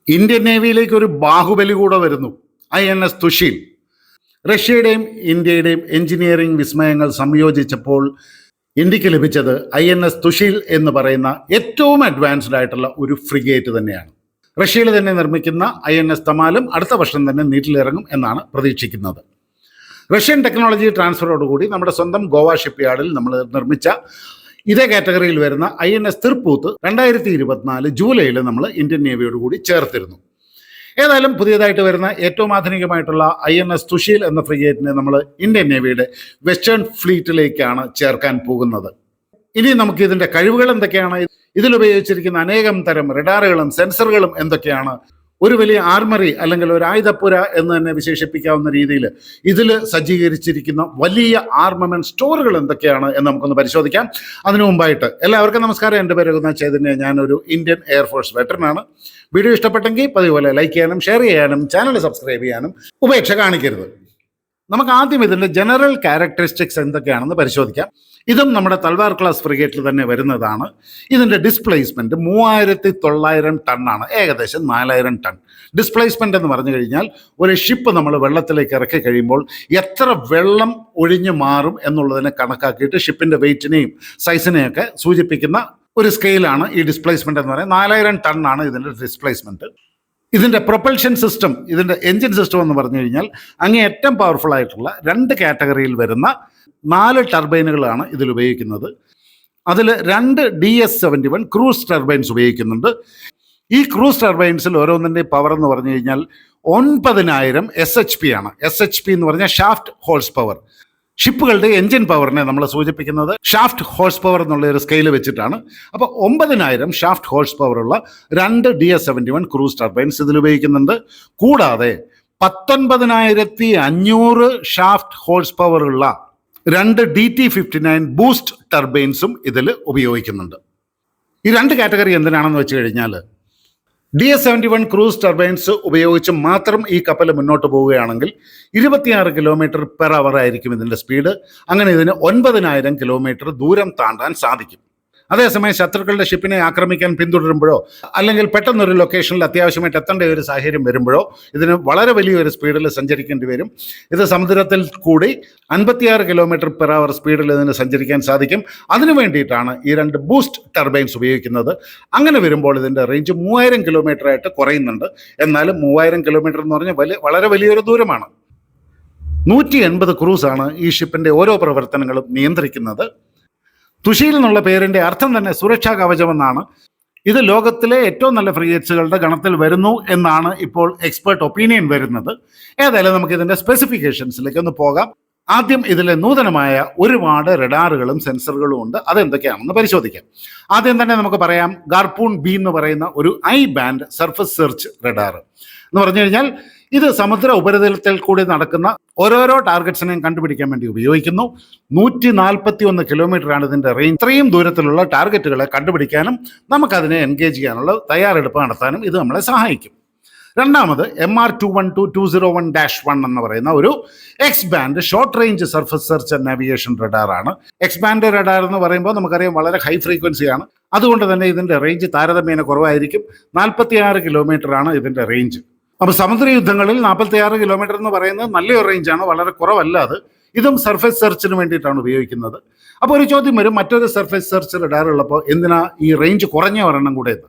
Indian നേവിയിലേക്ക് ഒരു ബാഹുബലി കൂടെ വരുന്നു. INS തുഷീൽ. റഷ്യയുടെയും ഇന്ത്യയുടെയും എഞ്ചിനീയറിംഗ് വിസ്മയങ്ങൾ സംയോജിച്ചപ്പോൾ ഇന്ത്യക്ക് ലഭിച്ചത് INS തുഷീൽ എന്ന് പറയുന്ന ഏറ്റവും അഡ്വാൻസ്ഡ് ആയിട്ടുള്ള ഒരു ഫ്രിഗേറ്റ് തന്നെയാണ്. റഷ്യയിൽ തന്നെ നിർമ്മിക്കുന്ന INS തമാലും അടുത്ത വർഷം തന്നെ നീറ്റിലിറങ്ങും എന്നാണ് പ്രതീക്ഷിക്കുന്നത്. റഷ്യൻ ടെക്നോളജി ട്രാൻസ്ഫറോടുകൂടി നമ്മുടെ സ്വന്തം ഗോവ ഷിപ്പ് യാർഡിൽ നമ്മൾ നിർമ്മിച്ച ഇതേ കാറ്റഗറിയിൽ വരുന്ന INS തിർപ്പൂത്ത് 2024 ജൂലൈയിൽ നമ്മൾ ഇന്ത്യൻ നേവിയോട് കൂടി ചേർത്തിരുന്നു. ഏതായാലും പുതിയതായിട്ട് വരുന്ന ഏറ്റവും ആധുനികമായിട്ടുള്ള INS തുഷീൽ എന്ന ഫ്രിഗേറ്റിനെ നമ്മൾ ഇന്ത്യൻ നേവിയുടെ വെസ്റ്റേൺ ഫ്ലീറ്റിലേക്കാണ് ചേർക്കാൻ പോകുന്നത്. ഇനി നമുക്ക് ഇതിൻ്റെ കഴിവുകൾ എന്തൊക്കെയാണ്, ഇതിലുപയോഗിച്ചിരിക്കുന്ന അനേകം തരം റഡാറുകളും സെൻസറുകളും എന്തൊക്കെയാണ്, ഒരു വലിയ ആർമറി അല്ലെങ്കിൽ ഒരു ആയുധപ്പുര എന്ന് തന്നെ വിശേഷിപ്പിക്കാവുന്ന രീതിയിൽ ഇതിൽ സജ്ജീകരിച്ചിരിക്കുന്ന വലിയ ആർമമെന്റ് സ്റ്റോറുകൾ എന്തൊക്കെയാണ് എന്ന് നമുക്കൊന്ന് പരിശോധിക്കാം. അതിനു മുമ്പായിട്ട് എല്ലാവർക്കും നമസ്കാരം. എൻ്റെ പേര് രഘുനാഥ് ചൈതന്യ. ഞാനൊരു ഇന്ത്യൻ എയർഫോഴ്സ് വെറ്ററനാണ്. വീഡിയോ ഇഷ്ടപ്പെട്ടെങ്കിൽ പതിപോലെ ലൈക്ക് ചെയ്യാനും ഷെയർ ചെയ്യാനും ചാനൽ സബ്സ്ക്രൈബ് ചെയ്യാനും ഉപേക്ഷ കാണിക്കരുത്. നമുക്ക് ആദ്യം ഇതിൻ്റെ ജനറൽ ക്യാരക്ടറിസ്റ്റിക്സ് എന്തൊക്കെയാണെന്ന് പരിശോധിക്കാം. ഇതും നമ്മുടെ തൽവാർ ക്ലാസ് ഫ്രിഗേറ്റിൽ തന്നെ വരുന്നതാണ്. ഇതിൻ്റെ ഡിസ്പ്ലേസ്മെൻറ്റ് 3900 ടണ്ണാണ്, ഏകദേശം 4000 ടൺ. ഡിസ്പ്ലേസ്മെൻ്റ് എന്ന് പറഞ്ഞു കഴിഞ്ഞാൽ ഒരു ഷിപ്പ് നമ്മൾ വെള്ളത്തിലേക്ക് ഇറക്കി കഴിയുമ്പോൾ എത്ര വെള്ളം ഒഴിഞ്ഞു മാറും എന്നുള്ളതിനെ കണക്കാക്കിയിട്ട് ഷിപ്പിൻ്റെ വെയിറ്റിനെയും സൈസിനെയൊക്കെ സൂചിപ്പിക്കുന്ന ഒരു സ്കെയിലാണ് ഈ ഡിസ്പ്ലേസ്മെൻ്റ് എന്ന് പറയുന്നത്. 4000 ടണ്ണാണ് ഇതിൻ്റെ ഡിസ്പ്ലേസ്മെൻറ്റ്. ഇതിൻ്റെ പ്രൊപ്പൽഷൻ സിസ്റ്റം, ഇതിൻ്റെ എൻജിൻ സിസ്റ്റം എന്ന് പറഞ്ഞു കഴിഞ്ഞാൽ അങ്ങേയറ്റം പവർഫുൾ ആയിട്ടുള്ള 2 കാറ്റഗറിയിൽ വരുന്ന 4 ടർബൈനുകളാണ് ഇതിൽ ഉപയോഗിക്കുന്നത്. അതിൽ 2 DS-71 ക്രൂസ് ടർബൈൻസ് ഉപയോഗിക്കുന്നുണ്ട്. ഈ ക്രൂസ് ടർബൈൻസിൽ ഓരോന്നിൻ്റെ പവർ എന്ന് പറഞ്ഞു കഴിഞ്ഞാൽ 9000 SHP ആണ്. SHP എന്ന് പറഞ്ഞാൽ ഷാഫ്റ്റ് ഹോഴ്സ് പവർ. ഷിപ്പുകളുടെ എൻജിൻ പവറിനെ നമ്മൾ സൂചിപ്പിക്കുന്നത് ഷാഫ്റ്റ് ഹോഴ്സ് പവർ എന്നുള്ള ഒരു സ്കെയിൽ വെച്ചിട്ടാണ്. അപ്പോൾ 9000 ഷാഫ്റ്റ് ഹോഴ്സ് പവറുള്ള 2 DS-71 ക്രൂസ് ടർബൈൻസ് ഇതിൽ ഉപയോഗിക്കുന്നുണ്ട്. കൂടാതെ 19500 ഷാഫ്റ്റ് ഹോഴ്സ് പവറുള്ള 2 DT-59 ബൂസ്റ്റ് ടർബൈൻസും ഇതിൽ ഉപയോഗിക്കുന്നുണ്ട്. ഈ 2 കാറ്റഗറി എന്തിനാണെന്ന് വെച്ച് കഴിഞ്ഞാൽ DS-71 ക്രൂസ് ടർബൈൻസ് ഉപയോഗിച്ച് മാത്രം ഈ കപ്പൽ മുന്നോട്ട് പോവുകയാണെങ്കിൽ 26 km/h ആയിരിക്കും ഇതിൻ്റെ സ്പീഡ്. അങ്ങനെ ഇതിന് 9000 കിലോമീറ്റർ ദൂരം താണ്ടാൻ സാധിക്കും. അതേസമയം ശത്രുക്കളുടെ ഷിപ്പിനെ ആക്രമിക്കാൻ പിന്തുടരുമ്പോഴോ അല്ലെങ്കിൽ പെട്ടെന്നൊരു ലൊക്കേഷനിൽ അത്യാവശ്യമായിട്ട് എത്തേണ്ട ഒരു സാഹചര്യം വരുമ്പോഴോ ഇതിന് വളരെ വലിയൊരു സ്പീഡിൽ സഞ്ചരിക്കേണ്ടി വരും. ഇത് സമുദ്രത്തിൽ കൂടി 56 km/h സ്പീഡിൽ ഇതിന് സഞ്ചരിക്കാൻ സാധിക്കും. അതിനു വേണ്ടിയിട്ടാണ് ഈ 2 ബൂസ്റ്റ് ടർബൈൻസ് ഉപയോഗിക്കുന്നത്. അങ്ങനെ വരുമ്പോൾ ഇതിൻ്റെ റേഞ്ച് 3000 കിലോമീറ്ററായിട്ട് കുറയുന്നുണ്ട്. എന്നാലും 3000 കിലോമീറ്റർ എന്ന് പറഞ്ഞാൽ വളരെ വലിയൊരു ദൂരമാണ്. 180 ക്രൂസാണ് ഈ ഷിപ്പിൻ്റെ ഓരോ പ്രവർത്തനങ്ങളും നിയന്ത്രിക്കുന്നത്. തുഷീൽ എന്നുള്ള പേരിൻ്റെ അർത്ഥം തന്നെ സുരക്ഷാ കവചമെന്നാണ്. ഇത് ലോകത്തിലെ ഏറ്റവും നല്ല ഫ്രിഗേറ്റ്സുകളുടെ ഗണത്തിൽ വരുന്നു എന്നാണ് ഇപ്പോൾ എക്സ്പേർട്ട് ഒപ്പീനിയൻ വരുന്നത്. ഏതായാലും നമുക്ക് ഇതിൻ്റെ സ്പെസിഫിക്കേഷൻസിലേക്ക് ഒന്ന് പോകാം. ആദ്യം ഇതിലെ നൂതനമായ ഒരുപാട് റഡാറുകളും സെൻസറുകളും ഉണ്ട്. അതെന്തൊക്കെയാണെന്ന് പരിശോധിക്കാം. ആദ്യം തന്നെ നമുക്ക് പറയാം ഗാർപൂൺ B എന്ന് പറയുന്ന ഒരു I-band സർഫസ് സെർച്ച് റഡാർ എന്ന് പറഞ്ഞു കഴിഞ്ഞാൽ ഇത് സമുദ്ര ഉപരിതലത്തിൽ കൂടി നടക്കുന്ന ഓരോരോ ടാർഗറ്റ്സിനെയും കണ്ടുപിടിക്കാൻ വേണ്ടി ഉപയോഗിക്കുന്നു. 141 കിലോമീറ്ററാണ് ഇതിൻ്റെ റേഞ്ച്. ഇത്രയും ദൂരത്തിലുള്ള ടാർഗറ്റുകളെ കണ്ടുപിടിക്കാനും നമുക്കതിനെ എൻഗേജ് ചെയ്യാനുള്ള തയ്യാറെടുപ്പ് നടത്താനും ഇത് നമ്മളെ സഹായിക്കും. രണ്ടാമത് MR21201-1 എന്ന് പറയുന്ന ഒരു X-band short range surface search and navigation റഡാറാണ്. X-band റഡാർ എന്ന് പറയുമ്പോൾ നമുക്കറിയാം വളരെ ഹൈ ഫ്രീക്വൻസിയാണ്. അതുകൊണ്ട് തന്നെ ഇതിൻ്റെ റേഞ്ച് താരതമ്യേന കുറവായിരിക്കും. 46 കിലോമീറ്ററാണ് ഇതിൻ്റെ റേഞ്ച്. അപ്പോൾ സമുദ്ര യുദ്ധങ്ങളിൽ 46 കിലോമീറ്റർ എന്ന് പറയുന്നത് നല്ലൊരു റേഞ്ചാണ്, വളരെ കുറവല്ല അത്. ഇതും സർഫേസ് സെർച്ചിന് വേണ്ടിയിട്ടാണ് ഉപയോഗിക്കുന്നത്. അപ്പോൾ ഒരു ചോദ്യം വരും, മറ്റൊരു സർഫേസ് സെർച്ച് റഡാർ ഉള്ളപ്പോൾ എന്തിനാ ഈ റേഞ്ച് കുറഞ്ഞ ഒരെണ്ണം കൂടെ എന്ന്?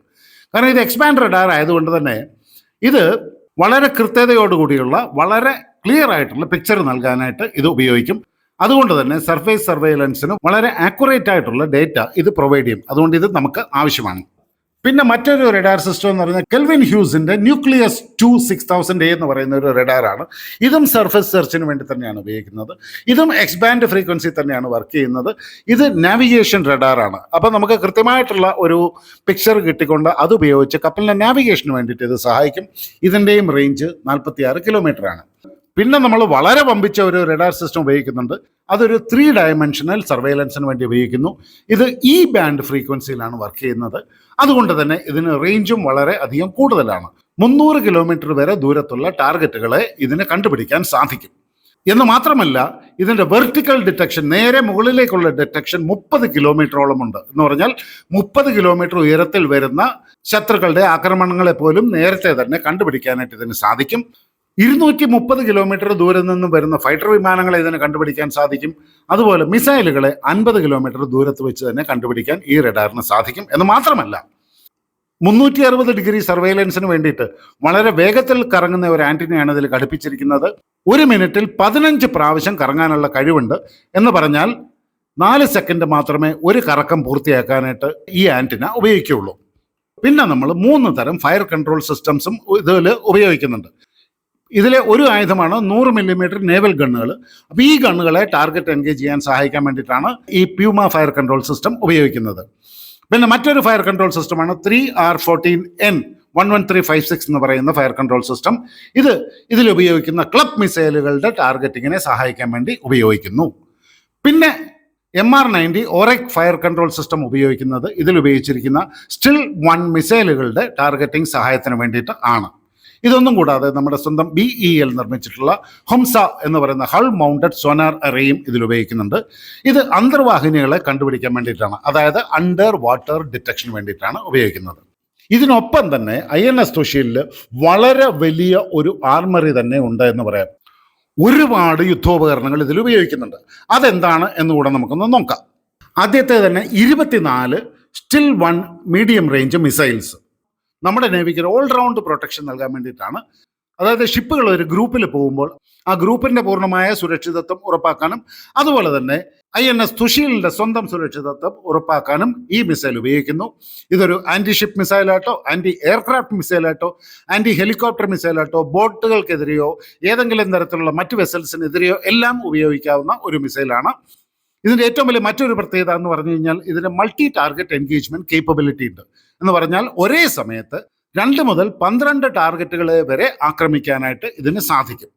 കാരണം ഇത് X-band റഡാർ ആയതുകൊണ്ട് തന്നെ ഇത് വളരെ കൃത്യതയോടുകൂടിയുള്ള വളരെ ക്ലിയർ ആയിട്ടുള്ള പിക്ചർ നൽകാനായിട്ട് ഇത് ഉപയോഗിക്കും. അതുകൊണ്ട് തന്നെ സർഫേസ് സർവൈലൻസിന് വളരെ ആക്യുറേറ്റ് ആയിട്ടുള്ള ഡേറ്റ ഇത് പ്രൊവൈഡ് ചെയ്യും. അതുകൊണ്ട് ഇത് നമുക്ക് ആവശ്യമാണ്. പിന്നെ മറ്റൊരു റഡാർ സിസ്റ്റം എന്ന് പറയുന്നത് കെൽവിൻ ഹ്യൂസിൻ്റെ ന്യൂക്ലിയസ് 26000A എന്ന് പറയുന്ന ഒരു റഡാറാണ്. ഇതും സർഫസ് സെർച്ചിന് വേണ്ടി തന്നെയാണ് ഉപയോഗിക്കുന്നത്. ഇതും X-band ഫ്രീക്വൻസി തന്നെയാണ് വർക്ക് ചെയ്യുന്നത്. ഇത് നാവിഗേഷൻ റഡാറാണ്. അപ്പോൾ നമുക്ക് കൃത്യമായിട്ടുള്ള ഒരു പിക്ചർ കിട്ടിക്കൊണ്ട് അതുപയോഗിച്ച് കപ്പലിൻ്റെ നാവിഗേഷന് വേണ്ടിയിട്ട് ഇത് സഹായിക്കും. ഇതിൻ്റെയും റേഞ്ച് 46 കിലോമീറ്ററാണ്. പിന്നെ നമ്മൾ വളരെ വമ്പിച്ച ഒരു റഡാർ സിസ്റ്റം ഉപയോഗിക്കുന്നുണ്ട്. അതൊരു 3 ഡയമെൻഷണൽ സർവൈലൻസിന് വേണ്ടി ഉപയോഗിക്കുന്നു. ഇത് E-band ഫ്രീക്വൻസിയിലാണ് വർക്ക് ചെയ്യുന്നത്. അതുകൊണ്ട് തന്നെ ഇതിന് റേഞ്ചും വളരെ അധികം കൂടുതലാണ്. 300 കിലോമീറ്റർ വരെ ദൂരത്തുള്ള ടാർഗറ്റുകളെ ഇതിന് കണ്ടുപിടിക്കാൻ സാധിക്കും. എന്ന് മാത്രമല്ല, ഇതിൻ്റെ വെർട്ടിക്കൽ ഡിറ്റക്ഷൻ, നേരെ മുകളിലേക്കുള്ള ഡിറ്റക്ഷൻ 30 കിലോമീറ്ററോളം ഉണ്ട്. എന്ന് പറഞ്ഞാൽ 30 കിലോമീറ്റർ ഉയരത്തിൽ വരുന്ന ശത്രുക്കളുടെ ആക്രമണങ്ങളെ പോലും നേരത്തെ തന്നെ കണ്ടുപിടിക്കാനായിട്ട് ഇതിന് സാധിക്കും. 230 കിലോമീറ്റർ ദൂരം നിന്നും വരുന്ന ഫൈറ്റർ വിമാനങ്ങളെ ഇതിന് കണ്ടുപിടിക്കാൻ സാധിക്കും. അതുപോലെ മിസൈലുകളെ 50 കിലോമീറ്റർ ദൂരത്ത് വെച്ച് തന്നെ കണ്ടുപിടിക്കാൻ ഈ റഡാറിന് സാധിക്കും. എന്ന് മാത്രമല്ല, 360 ഡിഗ്രി സർവൈലൻസിന് വേണ്ടിയിട്ട് വളരെ വേഗത്തിൽ കറങ്ങുന്ന ഒരു ആന്റിനയാണ് ഇതിൽ ഘടിപ്പിച്ചിരിക്കുന്നത്. 1 മിനിറ്റിൽ 15 പ്രാവശ്യം കറങ്ങാനുള്ള കഴിവുണ്ട്. എന്ന് പറഞ്ഞാൽ 4 സെക്കൻഡ് മാത്രമേ ഒരു കറക്കം പൂർത്തിയാക്കാനായിട്ട് ഈ ആന്റിന ഉപയോഗിക്കുകയുള്ളൂ. പിന്നെ നമ്മൾ 3 തരം ഫയർ കൺട്രോൾ സിസ്റ്റംസും ഇതിൽ ഉപയോഗിക്കുന്നുണ്ട്. ഇതിലെ ഒരു ആയുധമാണ് 100 മില്ലിമീറ്റർ നേവൽ ഗണ്ണുകൾ. അപ്പോൾ ഈ ഗണ്ണുകളെ ടാർഗറ്റ് എൻഗേജ് ചെയ്യാൻ സഹായിക്കാൻ വേണ്ടിയിട്ടാണ് ഈ പ്യൂമ ഫയർ കൺട്രോൾ സിസ്റ്റം ഉപയോഗിക്കുന്നത്. പിന്നെ മറ്റൊരു ഫയർ കൺട്രോൾ സിസ്റ്റമാണ് 3R14N 11356 എന്ന് പറയുന്ന ഫയർ കൺട്രോൾ സിസ്റ്റം. ഇതിൽ ഉപയോഗിക്കുന്ന ക്ലബ് മിസൈലുകളുടെ ടാർഗറ്റിങ്ങിനെ സഹായിക്കാൻ വേണ്ടി ഉപയോഗിക്കുന്നു. പിന്നെ MR90 OREC fire control system ഉപയോഗിക്കുന്നത് ഇതിൽ ഉപയോഗിച്ചിരിക്കുന്ന സ്റ്റിൽ 1 മിസൈലുകളുടെ ടാർഗറ്റിംഗ് സഹായത്തിന് വേണ്ടിയിട്ട് ആണ്. ഇതൊന്നും കൂടാതെ നമ്മുടെ സ്വന്തം BEL നിർമ്മിച്ചിട്ടുള്ള ഹൊംസ എന്ന് പറയുന്ന ഹൾ മൗണ്ടഡ് സോനാർ അറേയും ഇതിൽ ഉപയോഗിക്കുന്നുണ്ട്. ഇത് അന്തർവാഹിനികളെ കണ്ടുപിടിക്കാൻ വേണ്ടിയിട്ടാണ്, അതായത് അണ്ടർ വാട്ടർ ഡിറ്റക്ഷന് വേണ്ടിയിട്ടാണ് ഉപയോഗിക്കുന്നത്. ഇതിനൊപ്പം തന്നെ INS തുഷീലിൽ വളരെ വലിയ ഒരു ആർമറി തന്നെ ഉണ്ട് എന്ന് പറയാം. ഒരുപാട് യുദ്ധോപകരണങ്ങൾ ഇതിൽ ഉപയോഗിക്കുന്നുണ്ട്. അതെന്താണ് എന്നുകൂടെ നമുക്കൊന്ന് നോക്കാം. ആദ്യത്തെ തന്നെ 24 സ്റ്റിൽ 1 മീഡിയം റേഞ്ച് മിസൈൽസ് നമ്മുടെ നേവിക്ക് ഓൾറൗണ്ട് പ്രൊട്ടക്ഷൻ നൽകാൻ വേണ്ടിയിട്ടാണ്. അതായത് ഷിപ്പുകൾ ഒരു ഗ്രൂപ്പിൽ പോകുമ്പോൾ ആ ഗ്രൂപ്പിൻ്റെ പൂർണ്ണമായ സുരക്ഷിതത്വം ഉറപ്പാക്കാനും അതുപോലെ തന്നെ INS തുഷീലിൻ്റെ സ്വന്തം സുരക്ഷിതത്വം ഉറപ്പാക്കാനും ഈ മിസൈൽ ഉപയോഗിക്കുന്നു. ഇതൊരു ആൻറ്റി ഷിപ്പ് മിസൈലായിട്ടോ ആൻറ്റി എയർക്രാഫ്റ്റ് മിസൈലായിട്ടോ ആൻറ്റി ഹെലികോപ്റ്റർ മിസൈലായിട്ടോ ബോട്ടുകൾക്കെതിരെയോ ഏതെങ്കിലും തരത്തിലുള്ള മറ്റ് വെസൽസിനെതിരെയോ എല്ലാം ഉപയോഗിക്കാവുന്ന ഒരു മിസൈലാണ്. ഇതിൻ്റെ ഏറ്റവും വലിയ മറ്റൊരു പ്രത്യേകത എന്ന് പറഞ്ഞു കഴിഞ്ഞാൽ ഇതിന് മൾട്ടി ടാർഗറ്റ് എൻഗേജ്മെന്റ് കേപ്പബിലിറ്റി ഉണ്ട്. എന്ന് പറഞ്ഞാൽ ഒരേ സമയത്ത് 2 മുതൽ 12 ടാർഗറ്റുകളെ വരെ ആക്രമിക്കാനായിട്ട് ഇതിന് സാധിക്കും.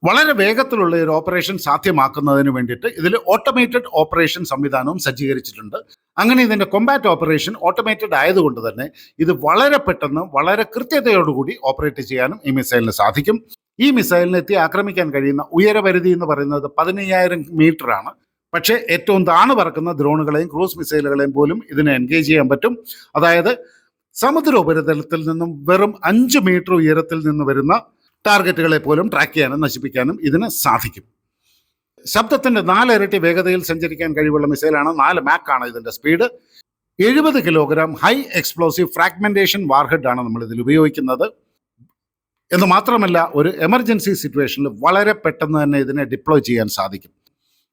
വളരെ വേഗത്തിലുള്ള ഒരു ഓപ്പറേഷൻ സാധ്യമാക്കുന്നതിന് വേണ്ടിയിട്ട് ഇതിൽ ഓട്ടോമേറ്റഡ് ഓപ്പറേഷൻ സംവിധാനവും സജ്ജീകരിച്ചിട്ടുണ്ട്. അങ്ങനെ ഇതിൻ്റെ കൊമ്പാറ്റ് ഓപ്പറേഷൻ ഓട്ടോമേറ്റഡ് ആയതുകൊണ്ട് തന്നെ ഇത് വളരെ പെട്ടെന്ന് വളരെ കൃത്യതയോടുകൂടി ഓപ്പറേറ്റ് ചെയ്യാനും ഈ മിസൈലിന് സാധിക്കും. ഈ മിസൈലിനെ എത്തി ആക്രമിക്കാൻ കഴിയുന്ന ഉയരപരിധി എന്ന് പറയുന്നത് 15,000 മീറ്റർ ആണ്. പക്ഷേ ഏറ്റവും താണു പറക്കുന്ന ഡ്രോണുകളെയും ക്രൂസ് മിസൈലുകളെയും പോലും ഇതിനെ എൻഗേജ് ചെയ്യാൻ പറ്റും. അതായത് സമുദ്ര ഉപരിതലത്തിൽ നിന്നും വെറും 5 മീറ്റർ ഉയരത്തിൽ നിന്ന് വരുന്ന ടാർഗറ്റുകളെ പോലും ട്രാക്ക് ചെയ്യാനും നശിപ്പിക്കാനും ഇതിന് സാധിക്കും. ശബ്ദത്തിൻ്റെ 4 ഇരട്ടി വേഗതയിൽ സഞ്ചരിക്കാൻ കഴിവുള്ള മിസൈലാണ്. 4 മാക്കാണ് ഇതിൻ്റെ speed. 70 kilogram high explosive fragmentation warhead ആണ് നമ്മൾ ഇതിൽ ഉപയോഗിക്കുന്നത്. എന്ന് മാത്രമല്ല, ഒരു എമർജൻസി സിറ്റുവേഷനിൽ വളരെ പെട്ടെന്ന് തന്നെ ഇതിനെ ഡിപ്ലോയ് ചെയ്യാൻ സാധിക്കും.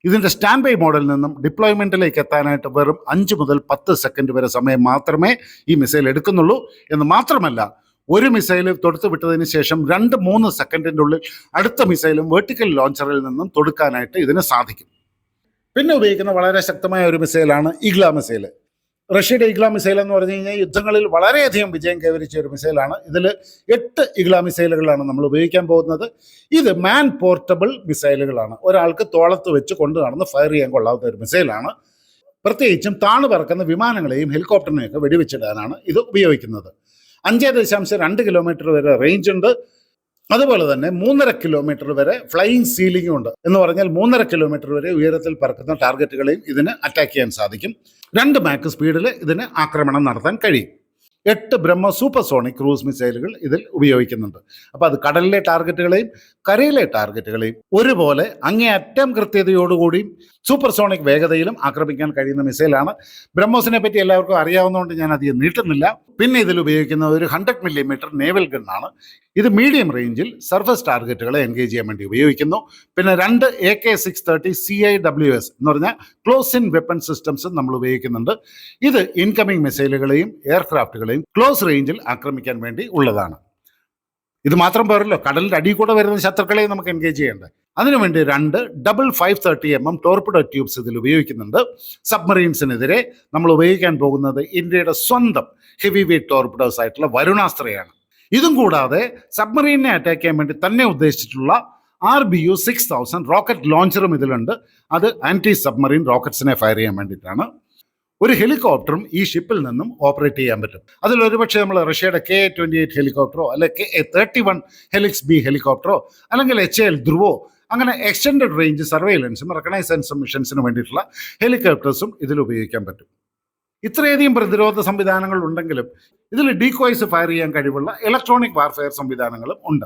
ഇതിൻ്റെ സ്റ്റാൻഡ് ബൈ മോഡലിൽ നിന്നും ഡിപ്ലോയ്മെൻറ്റിലേക്ക് എത്താനായിട്ട് വെറും 5 മുതൽ 10 സെക്കൻഡ് വരെ സമയം മാത്രമേ ഈ മിസൈൽ എടുക്കുന്നുള്ളൂ. എന്ന് മാത്രമല്ല, ഒരു മിസൈൽ തൊടുത്തു വിട്ടതിന് ശേഷം 2-3 സെക്കൻഡിൻ്റെ ഉള്ളിൽ അടുത്ത മിസൈലും വെർട്ടിക്കൽ ലോഞ്ചറിൽ നിന്നും തൊടുക്കാനായിട്ട് ഇതിന് സാധിക്കും. പിന്നെ ഉപയോഗിക്കുന്ന വളരെ ശക്തമായ ഒരു മിസൈലാണ് ഈഗ്ല മിസൈൽ. റഷ്യയുടെ ഈഗ്ല മിസൈൽ എന്ന് പറഞ്ഞു കഴിഞ്ഞാൽ യുദ്ധങ്ങളിൽ വളരെയധികം വിജയം കൈവരിച്ച ഒരു മിസൈലാണ്. ഇതിൽ 8 ഈഗ്ല മിസൈലുകളാണ് നമ്മൾ ഉപയോഗിക്കാൻ പോകുന്നത്. ഇത് മാൻ പോർട്ടബിൾ മിസൈലുകളാണ്. ഒരാൾക്ക് തോളത്ത് വെച്ച് കൊണ്ടു നടന്ന് ഫയർ ചെയ്യാൻ കൊള്ളാവുന്ന ഒരു മിസൈലാണ്. പ്രത്യേകിച്ചും താണു പറക്കുന്ന വിമാനങ്ങളെയും ഹെലികോപ്റ്ററിനെയൊക്കെ വെടിവെച്ചിടാനാണ് ഇത് ഉപയോഗിക്കുന്നത്. 5.2 കിലോമീറ്റർ വരെ റേഞ്ച് ഉണ്ട്. അതുപോലെ തന്നെ 3.5 കിലോമീറ്റർ വരെ ഫ്ലൈയിങ് സീലിംഗും ഉണ്ട്. എന്ന് പറഞ്ഞാൽ 3.5 കിലോമീറ്റർ വരെ ഉയരത്തിൽ പറക്കുന്ന ടാർഗറ്റുകളെയും ഇതിന് അറ്റാക്ക് ചെയ്യാൻ സാധിക്കും. 2 മാക്ക് സ്പീഡിൽ ഇതിന് ആക്രമണം നടത്താൻ കഴിയും. 8 ബ്രഹ്മ സൂപ്പർസോണിക് ക്രൂസ് മിസൈലുകൾ ഇതിൽ ഉപയോഗിക്കുന്നുണ്ട്. അപ്പോൾ അത് കടലിലെ ടാർഗറ്റുകളെയും കരയിലെ ടാർഗറ്റുകളെയും ഒരുപോലെ അങ്ങേയറ്റം കൃത്യതയോടുകൂടിയും സൂപ്പർസോണിക് വേഗതയിലും ആക്രമിക്കാൻ കഴിയുന്ന മിസൈലാണ്. ബ്രഹ്മോസിനെ പറ്റി എല്ലാവർക്കും അറിയാവുന്നതുകൊണ്ട് ഞാൻ അധികം നീട്ടുന്നില്ല. പിന്നെ ഇതിൽ ഉപയോഗിക്കുന്ന ഒരു 100 മില്ലിമീറ്റർ നേവൽ ഗണ്ണാണ്. ഇത് മീഡിയം റേഞ്ചിൽ സർഫസ് ടാർഗറ്റുകളെ എൻഗേജ് ചെയ്യാൻ വേണ്ടി ഉപയോഗിക്കുന്നു. പിന്നെ 2 AK-630 CIWS എന്ന് പറഞ്ഞാൽ ക്ലോസ് ഇൻ വെപ്പൺ സിസ്റ്റംസ് നമ്മൾ ഉപയോഗിക്കുന്നുണ്ട്. ഇത് ഇൻകമിംഗ് മിസൈലുകളെയും എയർക്രാഫ്റ്റുകളെയും ക്ലോസ് റേഞ്ചിൽ ആക്രമിക്കാൻ വേണ്ടി ഉള്ളതാണ്. ഇത് മാത്രം പോരല്ലോ, കടലിൻ്റെ അടിയിൽ കൂടെ വരുന്ന ശത്രുക്കളെ നമുക്ക് എൻഗേജ് ചെയ്യേണ്ടത്. അതിനുവേണ്ടി 2 550mm ടോർപിഡോ ട്യൂബ്സ് ഇതിൽ ഉപയോഗിക്കുന്നുണ്ട്. സബ്മറീൻസിനെതിരെ നമ്മൾ ഉപയോഗിക്കാൻ പോകുന്നത് ഇന്ത്യയുടെ സ്വന്തം ഹെവി വെയ്റ്റ് ടോർപിഡോസ് ആയിട്ടുള്ള വരുണാസ്ത്രയാണ്. ഇതും കൂടാതെ സബ്മറീനെ അറ്റാക്ക് ചെയ്യാൻ വേണ്ടി തന്നെ ഉദ്ദേശിച്ചിട്ടുള്ള RBU 6000 റോക്കറ്റ് ലോഞ്ചറും ഇതിലുണ്ട്. അത് ആൻറ്റി സബ്മറീൻ റോക്കറ്റ്സിനെ ഫയർ ചെയ്യാൻ വേണ്ടിയിട്ടാണ്. ഒരു ഹെലികോപ്റ്ററും ഈ ഷിപ്പിൽ നിന്നും ഓപ്പറേറ്റ് ചെയ്യാൻ പറ്റും. അതിൽ ഒരുപക്ഷെ നമ്മൾ റഷ്യയുടെ KA-28 ഹെലികോപ്റ്ററോ അല്ലെങ്കിൽ KA-31 ഹെലിക്സ് B ഹെലികോപ്റ്ററോ അല്ലെങ്കിൽ HAL ധ്രുവോ അങ്ങനെ എക്സ്റ്റൻഡഡ് റേഞ്ച് സർവൈലൻസും റെക്കഗ്നൈസൻസും മിഷൻസിന് വേണ്ടിയിട്ടുള്ള ഹെലികോപ്റ്റേഴ്സും ഇതിൽ ഉപയോഗിക്കാൻ പറ്റും. ഇത്രയധികം പ്രതിരോധ സംവിധാനങ്ങൾ ഉണ്ടെങ്കിലും ഇതിൽ ഡീകോയ്സ് ഫയർ ചെയ്യാൻ കഴിവുള്ള ഇലക്ട്രോണിക് വാർഫെയർ സംവിധാനങ്ങളും ഉണ്ട്.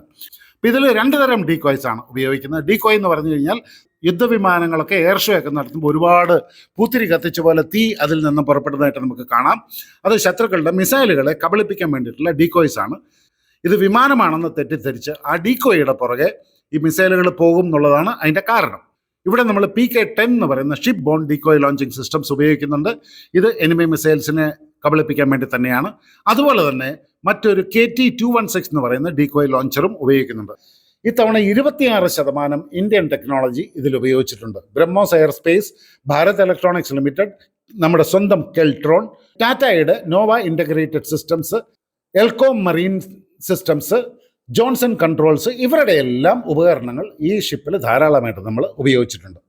അപ്പോൾ ഇതിൽ 2 തരം ഡീകോയ്സ് ആണ് ഉപയോഗിക്കുന്നത്. ഡീകോയ് എന്ന് പറഞ്ഞു കഴിഞ്ഞാൽ യുദ്ധവിമാനങ്ങളൊക്കെ എയർ ഷോ ഒക്കെ നടത്തുമ്പോൾ ഒരുപാട് പൂത്തിരി കത്തിച്ച പോലെ തീ അതിൽ നിന്ന് പുറപ്പെടുന്നതായിട്ട് നമുക്ക് കാണാം. അത് ശത്രുക്കളുടെ മിസൈലുകളെ കബളിപ്പിക്കാൻ വേണ്ടിയിട്ടുള്ള ഡീകോയ്സ് ആണ്. ഇത് വിമാനമാണെന്ന് തെറ്റിദ്ധരിച്ച് ആ ഡീകോയുടെ പുറകെ ഈ മിസൈലുകൾ പോകും എന്നുള്ളതാണ് അതിൻ്റെ കാരണം. ഇവിടെ നമ്മൾ PK-10 എന്ന് പറയുന്ന shipborne decoy launching systems ഉപയോഗിക്കുന്നുണ്ട്. ഇത് എനിമി മിസൈൽസിനെ കബളിപ്പിക്കാൻ വേണ്ടി തന്നെയാണ്. അതുപോലെ തന്നെ മറ്റൊരു KT-216 എന്ന് പറയുന്ന ഡീകോയ് ലോഞ്ചറും ഉപയോഗിക്കുന്നുണ്ട്. ഇത്തവണ 26% ഇന്ത്യൻ ടെക്നോളജി ഇതിൽ ഉപയോഗിച്ചിട്ടുണ്ട്. BrahMos airspace, Bharat electronics limited, നമ്മുടെ സ്വന്തം കെൽട്രോൺ, ടാറ്റയുടെ nova integrated systems, Elcom marine systems, Johnson controls, ഇവരുടെ എല്ലാം ഉപകരണങ്ങൾ ഈ ഷിപ്പിൽ ധാരാളമായിട്ട് നമ്മൾ ഉപയോഗിച്ചിട്ടുണ്ട്.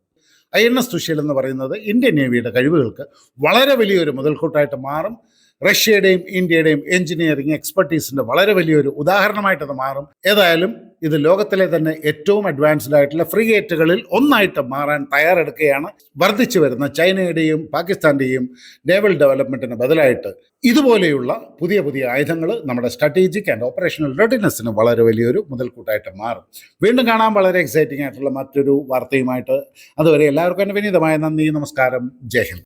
INS തുഷീൽ എന്ന് പറയുന്നത് ഇന്ത്യൻ നേവിയുടെ കഴിവുകൾക്ക് വളരെ വലിയൊരു മുതൽക്കൂട്ടായിട്ട് മാറും. റഷ്യയുടെയും ഇന്ത്യയുടെയും എഞ്ചിനീയറിംഗ് എക്സ്പെർട്ടീസിൻ്റെ വളരെ വലിയൊരു ഉദാഹരണമായിട്ടത് മാറും. ഏതായാലും ഇത് ലോകത്തിലെ തന്നെ ഏറ്റവും അഡ്വാൻസ്ഡ് ആയിട്ടുള്ള ഫ്രിഗേറ്റുകളിൽ ഒന്നായിട്ട് മാറാൻ തയ്യാറെടുക്കുകയാണ്. വർദ്ധിച്ചു വരുന്ന ചൈനയുടെയും പാകിസ്ഥാൻ്റെയും നേവൽ ഡെവലപ്മെൻറ്റിന് ബദലായിട്ട് ഇതുപോലെയുള്ള പുതിയ പുതിയ ആയുധങ്ങൾ നമ്മുടെ സ്ട്രാറ്റജിക് ആൻഡ് ഓപ്പറേഷണൽ റെഡിനെസ്സിന് വളരെ വലിയൊരു മുതൽക്കൂട്ടായിട്ട് മാറും. വീണ്ടും കാണാൻ വളരെ എക്സൈറ്റിംഗ് ആയിട്ടുള്ള മറ്റൊരു വാർത്തയുമായിട്ട്. അതുവരെ എല്ലാവർക്കും എൻ്റെ വിനീതമായ നന്ദി, നമസ്കാരം, ജയ് ഹിന്ദ്.